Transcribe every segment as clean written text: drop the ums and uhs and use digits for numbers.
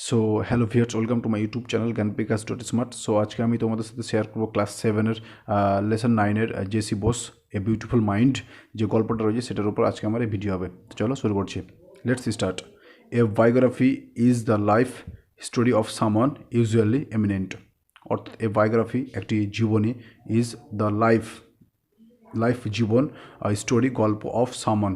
So hello viewers, welcome to my YouTube channel Gyanbikash dot smart. So আজকে আমি তোমাদের সাথে শেয়ার করবো ক্লাস 7-এর লেসন 9-এর JC Bose a beautiful mind যে গল্পটা রয়েছে সেটার উপর আজকে আমার এই ভিডিও হবে। তো চলো শুরু করছি। Let's start. A biography is the life story of someone usually eminent. অর্থাৎ এ বায়োগ্রাফি একটি জীবনী, ইজ দ্য লাইফ জীবন, স্টোরি গল্প অফ সামওয়ান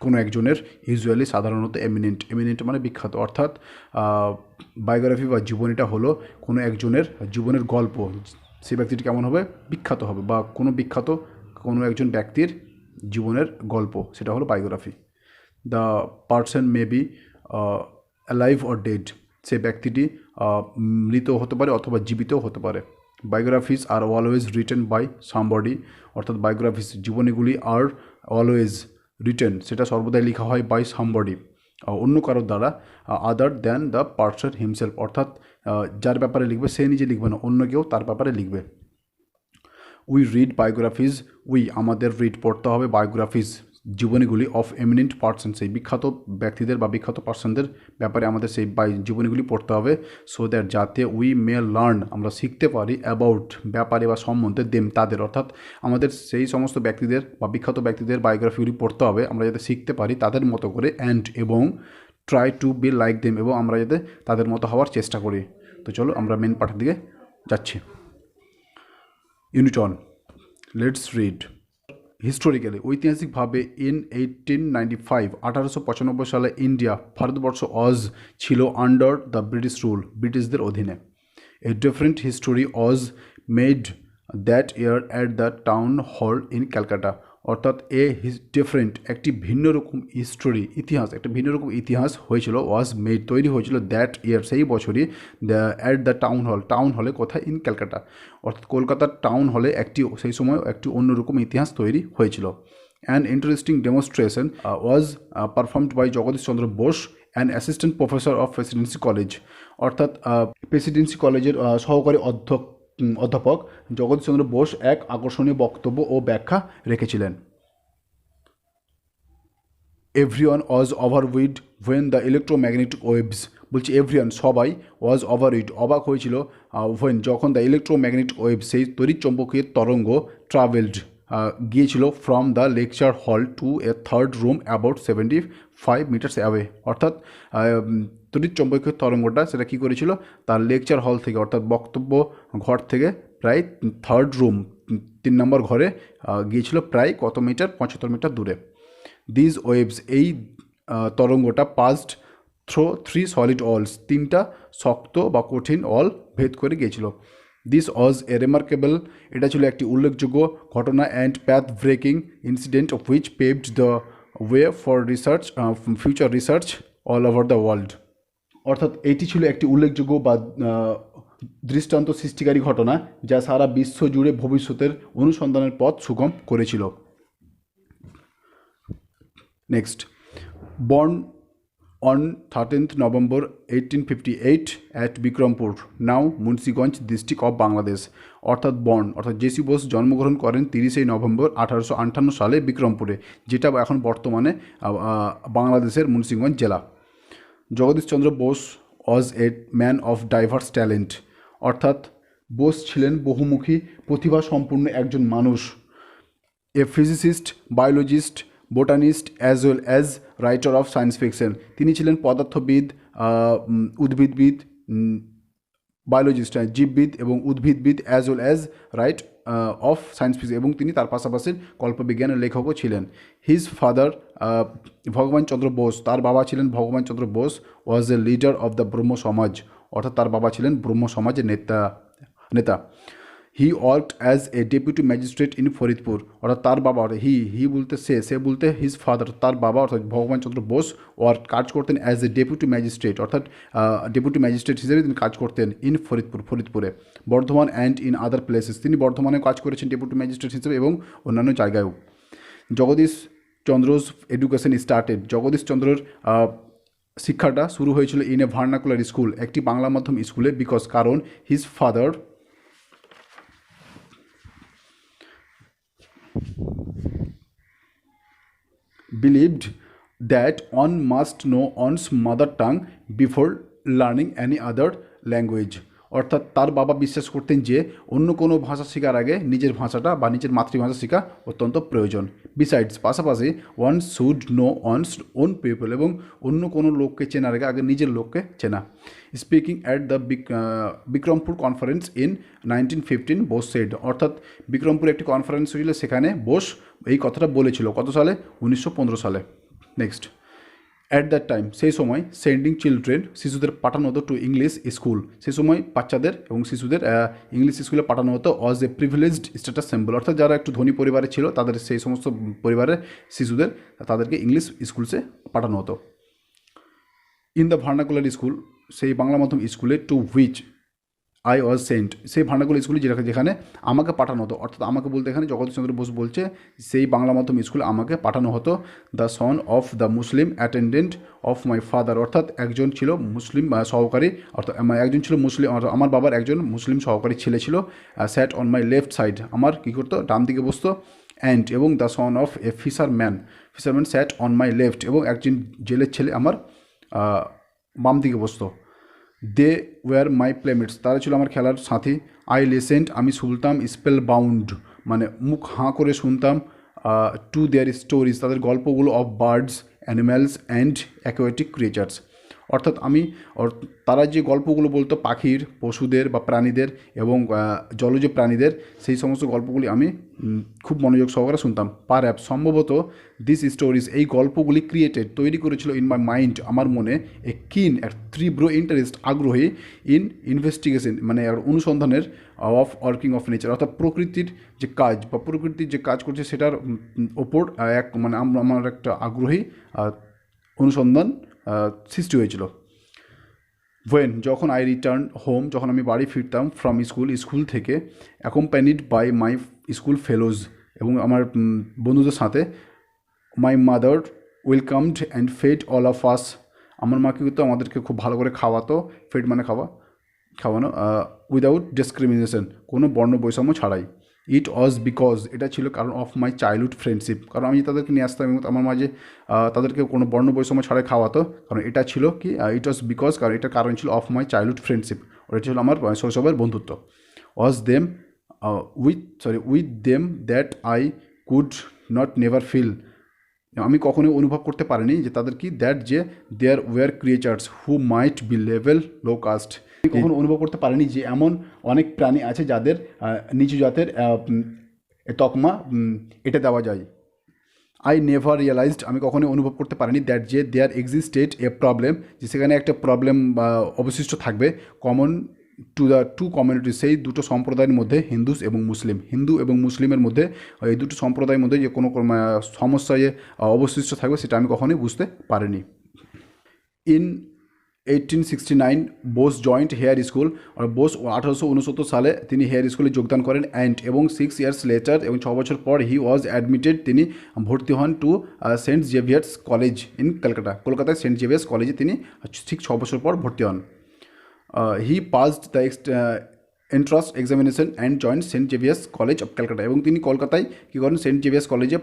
কোনো একজনের, ইউজুয়ালি সাধারণত এমিনেন্ট মানে বিখ্যাত। অর্থাৎ বায়োগ্রাফি বা জীবনীটা হলো কোনো একজনের জীবনের গল্প। সেই ব্যক্তিটি কেমন হবে? বিখ্যাত হবে, বা কোনো একজন ব্যক্তির জীবনের গল্প, সেটা হলো biography. The person may be alive or dead. সেই ব্যক্তিটি মৃত হতে পারে অথবা জীবিতও হতে পারে। Biographies are always written by somebody. অর্থাৎ বায়োগ্রাফিস জীবনীগুলি আর অলওয়েজ রিটেন, সেটা সর্বদাই লেখা হয় বাই সামবডি, অন্য কারোর দ্বারা, other than the person himself. অর্থাৎ যার ব্যাপারে লিখবে সে নিজে লিখবে না, অন্য কেউ তার ব্যাপারে লিখবে। উই রিড বায়োগ্রাফিজ, আমাদের রিড পড়তে হবে বায়োগ্রাফিজ জীবনীগুলি অফ এমিনেন্ট পার্সন, সেই বিখ্যাত ব্যক্তিদের বা বিখ্যাত পার্সনদের ব্যাপারে আমাদের সেই জীবনীগুলি পড়তে হবে। সো দ্যাট যাতে উই মে লার্ন, আমরা শিখতে পারি, অ্যাবাউট ব্যাপারে বা সম্বন্ধে, দেম তাদের। অর্থাৎ আমাদের সেই সমস্ত ব্যক্তিদের বা বিখ্যাত ব্যক্তিদের বায়োগ্রাফিগুলি পড়তে হবে আমরা যাতে শিখতে পারি তাদের মতো করে, অ্যান্ড এবং try to be like them, এবং আমরা যাতে তাদের মতো হওয়ার চেষ্টা করি। তো চলো আমরা মেন পাঠের দিকে যাচ্ছি। Unit 1, let's read. হিস্টোরিক্যালি, ঐতিহাসিকভাবে ইন 1895 সালে ইন্ডিয়া, ভারতবর্ষ, ছিল আন্ডার দ্য ব্রিটিশ রুল, ব্রিটিশদের অধীনে। A different history made that year at the town hall in Calcutta. অর্থাৎ ডিফারেন্ট একটি ভিন্ন রকম একটা ভিন্ন রকম ইতিহাস হয়েছিল, তৈরি হয়েছিল দ্যাট ইয়ার সেই বছরই, অ্যাট দ্য টাউন হলে কোথায়? ইন ক্যালকাটা, অর্থাৎ কলকাতার টাউন হলে সেই সময় একটি অন্যরকম ইতিহাস তৈরি হয়েছিল। An interesting demonstration was performed by Jagadish Chandra Bose, an assistant professor of Presidency College. অর্থাৎ প্রেসিডেন্সি কলেজের সহকারী অধ্যাপক জগদীশ চন্দ্র বোস এক আকর্ষণীয় বক্তব্য ও ব্যাখ্যা রেখেছিলেন। Everyone was overawed when the electromagnetic waves, বলছি এভরিওয়ান সবাই, ওয়াজ ওভারউইড অবাক হয়েছিল, ওয়েন যখন দ্য ইলেকট্রোম্যাগনেটিক ওয়েভ সেই তড়িৎচুম্বকীয় তরঙ্গ ট্রাভেলড গিয়েছিল from the lecture hall to a third room about 75 metres away. অর্থাৎ তড়িৎচুম্বকীয় তরঙ্গটা সেটা কী করেছিল? তার লেকচার হল থেকে, অর্থাৎ বক্তব্য ঘর থেকে প্রায় থার্ড রুম, 3 নম্বর ঘরে গিয়েছিল, প্রায় কত মিটার? 75 মিটার দূরে। দিজ ওয়েভস, এই তরঙ্গটা পাস্ট থ্রো 3 সলিড অলস, 3টা শক্ত বা কঠিন অল ভেদ করে গিয়েছিল। দিস ওয়াজ এ রিমার্কেবল, এটা ছিল একটি উল্লেখযোগ্য ঘটনা, and path breaking incident of which paved the way for future research all over the world. অর্থাৎ এটি ছিল একটি উল্লেখযোগ্য বা দৃষ্টান্ত সৃষ্টিকারী ঘটনা যা সারা বিশ্ব জুড়ে ভবিষ্যতের অনুসন্ধানের পথ সুগম করেছিল। Next, born on 13th November 1858 at Bikrampur, now Munshiganj district of Bangladesh. অর্থাৎ জেসি বোস জন্মগ্রহণ করেন 30 নভেম্বর 1858 সালে বিক্রমপুরে, যেটা এখন বর্তমানে বাংলাদেশের মুন্সিগঞ্জ জেলা। Jagadish Chandra Bose was a man of diverse talent. অর্থাৎ বোস ছিলেন বহুমুখী প্রতিভা সম্পন্ন একজন মানুষ। A physicist, biologist, botanist as well as writer of science fiction. তিনি ছিলেন পদার্থবিদ, উদ্ভিদবিদ, বায়োলজিস্ট জীববিদ এবং উদ্ভিদবিদ, as well as writer of science fiction, এবং তিনি তার পাশাপাশি কল্পবিজ্ঞানের লেখকও ছিলেন। হিজ ফাদার ভগবান চন্দ্র বোস, তার বাবা ছিলেন ভগবান চন্দ্র Bose, was a leader of the ব্রহ্ম সমাজ। অর্থাৎ তার বাবা ছিলেন ব্রহ্ম সমাজের নেতা। হি worked as a deputy magistrate in Faridpur. অর্থাৎ তার বাবা, হি বলতে সে বলতে হিজ ফাদার, তার বাবা অর্থাৎ ভগবান চন্দ্র বোস কাজ করতেন অ্যাজ এ ডেপুটি ম্যাজিস্ট্রেট, অর্থাৎ ডেপুটি ম্যাজিস্ট্রেট হিসেবে তিনি কাজ করতেন ইন ফরিদপুরে, Bardhaman and in other places. তিনি বর্ধমানে কাজ করেছেন ডেপুটি ম্যাজিস্ট্রেট হিসেবে এবং অন্যান্য জায়গায়ও। জগদীশ চন্দ্রস এডুকেশন স্টার্টেড, জগদীশ চন্দ্রর শিক্ষাটা শুরু হয়েছিল ইন এ ভার্নাকুলার স্কুল, একটি বাংলা মাধ্যম স্কুলে, কারণ his father believed that one must know one's mother tongue before learning any other language. অর্থাৎ তার বাবা বিশ্বাস করতেন যে অন্য কোনো ভাষা শেখার আগে নিজের ভাষাটা বা নিজের মাতৃভাষা শেখা অত্যন্ত প্রয়োজন। বিসাইডস পাশাপাশি one should know অনস on people, এবং অন্য কোনো লোককে চেনার আগে আগে নিজের লোককে চেনা। Speaking at the Bikrampur conference in 1915 Bose said. অর্থাৎ বিক্রমপুর একটি কনফারেন্স হয়েছিল, সেখানে বোস এই কথাটা বলেছিল। কত সালে? 1915 সালে। নেক্সট, অ্যাট দ্যাট টাইম, সেই সময় সেন্ডিং চিলড্রেন, শিশুদের পাঠানো হতো টু ইংলিশ স্কুল। সেই সময় বাচ্চাদের এবং শিশুদের ইংলিশ স্কুলে পাঠানো হতো ওয়াজ এ প্রিভিলেজড স্ট্যাটাস সিম্বল। অর্থাৎ যারা একটু ধনী পরিবারে ছিল তাদের, সেই সমস্ত পরিবারের শিশুদের তাদেরকে ইংলিশ স্কুলসে পাঠানো হতো। ইন দ্য ভার্নাকুলার স্কুল, সেই বাংলা মাধ্যম স্কুলে, to which I was sent, সেই ভার্নাকুলার স্কুলে যেখানে আমাকে পাঠানো হতো। অর্থাৎ আমাকে বলতে এখানে জগদীশচন্দ্র বোস বলছে সেই বাংলা মাধ্যম স্কুলে আমাকে পাঠানো হতো। The son of the Muslim attendant of my father. অর্থাৎ একজন ছিল মুসলিম সহকারী, অর্থাৎ একজন ছিল মুসলিম, আমার বাবার একজন মুসলিম সহকারী ছেলে ছিল। Sat on my left side, আমার কী করতো? ডান দিকে বসতো। অ্যান্ড, এবং the son of a fisherman sat on my left, এবং একজন জেলের ছেলে আমার বাম দিকে বসতো। দে ওয়ার মাই প্লেমেটস, তারা ছিল আমার খেলার সাথী। আই লিসেন্ড, আমি শুনতাম। স্পেল বাউন্ড, মানে মুখ হাঁ করে শুনতাম। টু দেয়ার স্টোরিজ, তাদের গল্পগুলো। Of birds, animals and aquatic creatures, অর্থাৎ তারা যে গল্পগুলো বলতো পাখির, পশুদের বা প্রাণীদের এবং জলজ প্রাণীদের, সেই সমস্ত গল্পগুলি আমি খুব মনোযোগ সহকারে শুনতাম। পারহ্যাপস, সম্ভবত, দিস স্টোরিজ, এই গল্পগুলি ক্রিয়েটেড, তৈরি করেছিল ইন মাই মাইন্ড, আমার মনে, এ কিন, এক তীব্র ইন্টারেস্ট, আগ্রহী, ইন ইনভেস্টিগেশন, মানে অনুসন্ধানের, অফ ওয়ার্কিং অফ নেচার, অর্থাৎ প্রকৃতির যে কাজ বা প্রকৃতির যে কাজ করছে সেটার ওপর মানে আমার একটা আগ্রহী অনুসন্ধান সৃষ্টি হয়েছিল। ওয়েন, যখন আই রিটার্ন হোম, যখন আমি বাড়ি ফিরতাম, ফ্রম স্কুল থেকে, accompanied by my school fellows, এবং আমার বন্ধুদের সাথে, my mother welcomed and fed all of us, আমার মা কী করতো? আমাদেরকে খুব ভালো করে খাওয়াতো। ফেড মানে খাওয়ানো, উইদাউট ডিসক্রিমিনেশন, কোনো বর্ণ বৈষম্য ছাড়াই। ইট ওয়াজ বিকজ, এটা ছিল কারণ, অফ মাই চাইল্ডহুড ফ্রেন্ডশিপ, কারণ আমি তাদেরকে নিয়ে আসতাম এবং আমার মাঝে তাদেরকে কোনো বর্ণ বৈষম্য ছাড়াই খাওয়াতো। কারণ এটা ছিল কি, ইট ওয়াজ বিকজ, কারণ এটার কারণ ছিল অফ মাই চাইল্ডহুড ফ্রেন্ডশিপ, ওটা ছিল আমার শৈশবের বন্ধুত্ব। Was them with them that I could not never feel, আমি কখনোই অনুভব করতে পারিনি যে তাদের কি, দ্যাট যে there were creatures who might be level low caste, আমি কখনো অনুভব করতে পারিনি যে এমন অনেক প্রাণী আছে যাদের নিচু জাতের তকমা এটা দেওয়া যায়। আই নেভার রিয়েলাইজড, আমি কখনোই অনুভব করতে পারিনি, দ্যাট যে দেয়ার এক্সিস্টেড এ প্রবলেম, যে সেখানে একটা প্রবলেম অবশিষ্ট থাকবে, common to the two community, সেই দুটো সম্প্রদায়ের মধ্যে, হিন্দু এবং মুসলিমের মধ্যে, এই দুটো সম্প্রদায়ের মধ্যে যে কোনো সমস্যা যে অবশিষ্ট থাকবে সেটা আমি কখনোই বুঝতে পারিনি। In 1869 Bose joined Hare School, আর বোস 1869 সালে তিনি হেয়ার স্কুলে যোগদান করেন। অ্যান্ড, এবং 6 years লেটার, এবং 6 বছর পর, হি ওয়াজ অ্যাডমিটেড, তিনি ভর্তি হন to Saint Xavier's College in কলকাতায় সেন্ট জেভিয়ার্স কলেজে তিনি ঠিক 6 বছর পর ভর্তি হন। He passed the entrance examination and joined Saint Xavier's College of Calcutta, এবং তিনি কলকাতায় কী করেন? সেন্ট জেভিয়ার্স কলেজে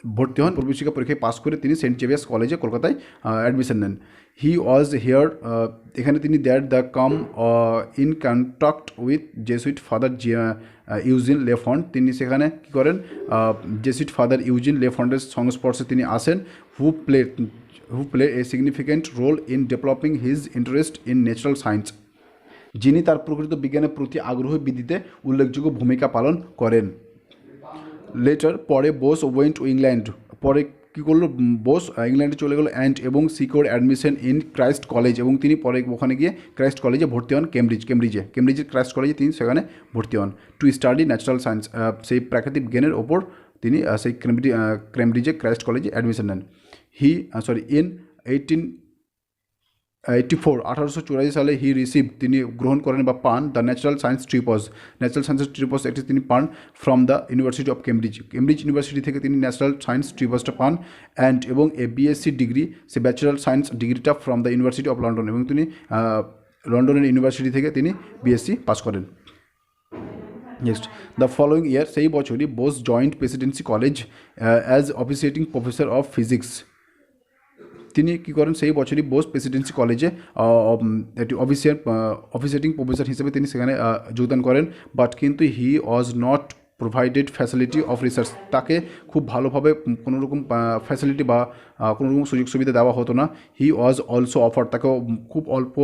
ভর্তি হন। প্রবেশিকা পরীক্ষায় পাস করে তিনি সেন্ট জেভিয়ার্স কলেজে কলকাতায় অ্যাডমিশন নেন। হি ওয়াজ হিয়ার, এখানে তিনি that the come in contact with Jesuit Father Eugene Lafont, তিনি সেখানে কী করেন? জেসুইট ফাদার ইউজিন লেফন্টের সংস্পর্শে তিনি আসেন। Who play a significant role in developing his interest in natural science, যিনি তার প্রকৃত বিজ্ঞানের প্রতি আগ্রহ বৃদ্ধিতে উল্লেখযোগ্য ভূমিকা পালন করেন। লেটার, পরে বোস ওয়েন্ট টু ইংল্যান্ড, পরে কী করলো? বোস ইংল্যান্ডে চলে গেলো। অ্যান্ড, এবং secure admission in Christ college, এবং তিনি পরে ওখানে গিয়ে ক্রাইস্ট কলেজে ভর্তি হন। কেমব্রিজের ক্রাইস্ট কলেজে তিনি সেখানে ভর্তি হন। টু স্টাডি ন্যাচারাল সায়েন্স, সেই প্রাকৃতিক বিজ্ঞানের ওপর তিনি সেই কেমব্রিজে ক্রাইস্ট কলেজে অ্যাডমিশন নেন। ইন 1884 সালে হি রিসিভ, তিনি গ্রহণ করেন বা পান দ্য ন্যাচারাল সায়েন্স ট্রিপস একটি তিনি পান from the university of Cambridge university থেকে তিনি ন্যাচারাল সায়েন্স ট্রিপসটা পান। অ্যান্ড, এবং এ বিএসসি ডিগ্রি, সে ব্যাচেলার সায়েন্স ডিগ্রিটা from the university of London, এবং তিনি লন্ডনের ইউনিভার্সিটি থেকে তিনি বিএসসি পাস করেন। নেক্সট, দ্য ফলোয়িং ইয়ার, সেই বছরই Bose joint Presidency college as অফিসিয়েটিং professor of physics, তিনি কী করেন, সেই বছরই বোস প্রেসিডেন্সি কলেজে একটি অফিসিয়েটিং প্রফেসর হিসেবে তিনি সেখানে যোগদান করেন। বাট কিন্তু he was not provided facility of research, তাকে খুব ভালোভাবে কোনো রকম ফ্যাসিলিটি বা কোনো রকম সুযোগ সুবিধা দেওয়া হতো না। হি ওয়াজ অলসো অফার, তাকেও খুব অল্প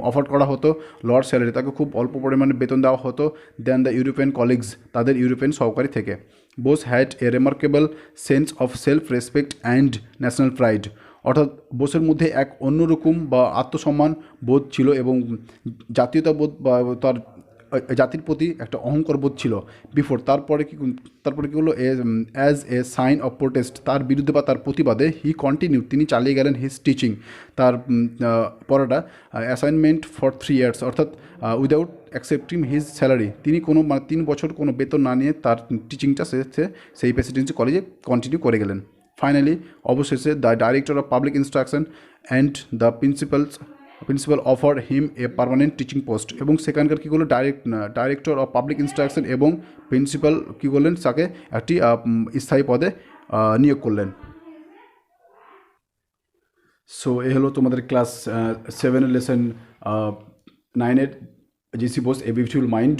অফার করা হতো লর্ড স্যালারি, তাকে খুব অল্প পরিমাণে বেতন দেওয়া হতো দেন দ্য ইউরোপিয়ান কলিগস, তাদের ইউরোপিয়ান সহকারী থেকে। Bose had a remarkable sense of self respect and national pride, অর্থাৎ বোসের মধ্যে এক অন্যরকম বা আত্মসম্মান বোধ ছিল এবং জাতীয়তাবোধ বা তার জাতির প্রতি একটা অহংকার বোধ ছিল। তারপরে কী হলো, as a sign of protest, তার বিরুদ্ধে বা তার প্রতিবাদে হি কন্টিনিউ, তিনি চালিয়ে গেলেন হিজ টিচিং, তার পড়াটা অ্যাসাইনমেন্ট ফর 3 ইয়ার্স, অর্থাৎ উইদাউট অ্যাকসেপ্টিং হিজ স্যালারি, তিনি কোনো 3 বছর কোনো বেতন না নিয়ে তার টিচিংটা সেই প্রেসিডেন্সি কলেজে কন্টিনিউ করে গেলেন। ফাইনালি, অবশেষে the director of public instruction and the principal offer him a permanent teaching post, এবং সেখানকার কী করলো, ডাইরেক্টর অফ পাবলিক ইনস্ট্রাকশন এবং প্রিন্সিপাল কী করলেন, তাকে একটি স্থায়ী পদে নিয়োগ করলেন। সো এ হলো তোমাদের ক্লাস 7-এর লেসন 9-এর JC Bose a beautiful mind.